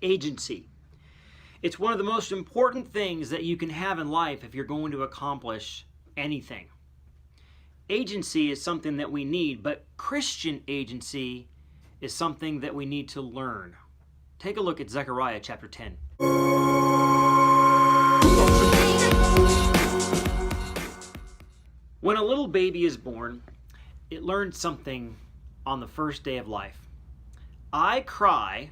Agency. It's one of the most important things that you can have in life if you're going to accomplish anything. Agency is something that we need, but Christian agency is something that we need to learn. Take a look at Zechariah chapter 10. When a little baby is born, it learns something on the first day of life. I cry,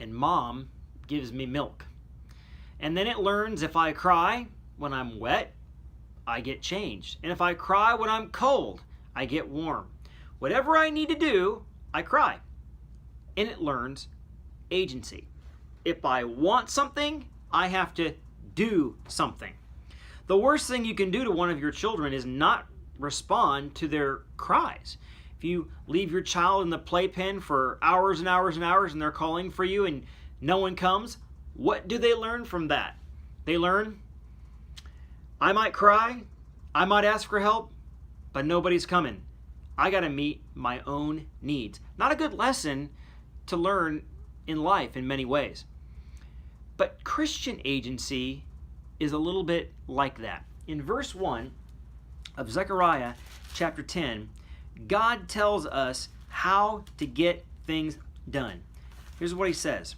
and mom gives me milk. And then it learns if I cry when I'm wet, I get changed. And if I cry when I'm cold, I get warm. Whatever I need to do, I cry. And it learns agency. If I want something, I have to do something. The worst thing you can do to one of your children is not respond to their cries. If you leave your child in the playpen for hours and hours and hours and they're calling for you and no one comes, what do they learn from that? They learn, I might cry, I might ask for help, but nobody's coming. I got to meet my own needs. Not a good lesson to learn in life in many ways. But Christian agency is a little bit like that. In verse 1 of Zechariah chapter 10, God tells us how to get things done. Here's what he says.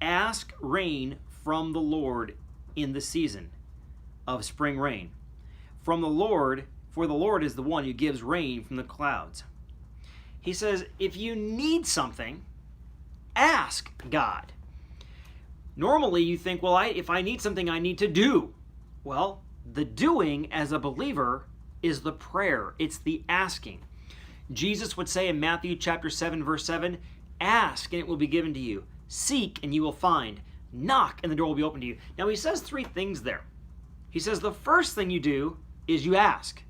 Ask rain from the Lord in the season of spring rain. From the Lord, for the Lord is the one who gives rain from the clouds. He says, if you need something, ask God. Normally you think, well, if I need something, I need to do. Well, the doing as a believer is the prayer. It's the asking. Jesus would say in Matthew chapter 7, verse 7, ask and it will be given to you. Seek and you will find. Knock and the door will be opened to you. Now he says three things there. He says the first thing you do is you ask.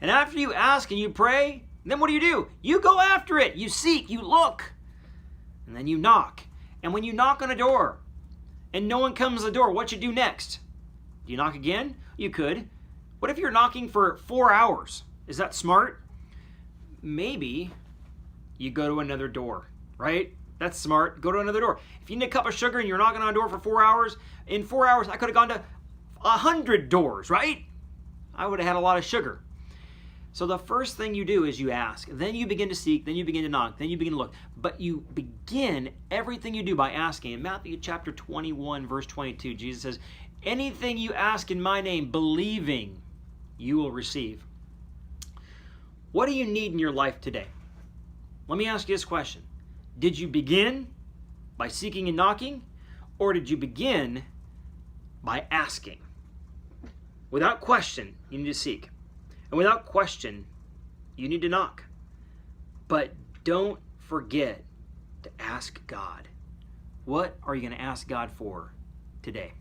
And after you ask and you pray, then what do? You go after it. You seek, you look. And then you knock. And when you knock on a door and no one comes to the door, what you do next? Do you knock again? You could. What if you're knocking for 4 hours? Is that smart? Maybe you go to another door, right? That's smart. Go to another door. If you need a cup of sugar and you're knocking on a door for 4 hours, in 4 hours I could have gone to 100 doors, right? I would have had a lot of sugar. So the first thing you do is you ask. Then you begin to seek. Then you begin to knock. Then you begin to look. But you begin everything you do by asking. In Matthew chapter 21, verse 22, Jesus says, anything you ask in my name, believing, you will receive. What do you need in your life today? Let me ask you this question. Did you begin by seeking and knocking, or did you begin by asking? Without question, you need to seek. And without question, you need to knock. But don't forget to ask God. What are you going to ask God for today?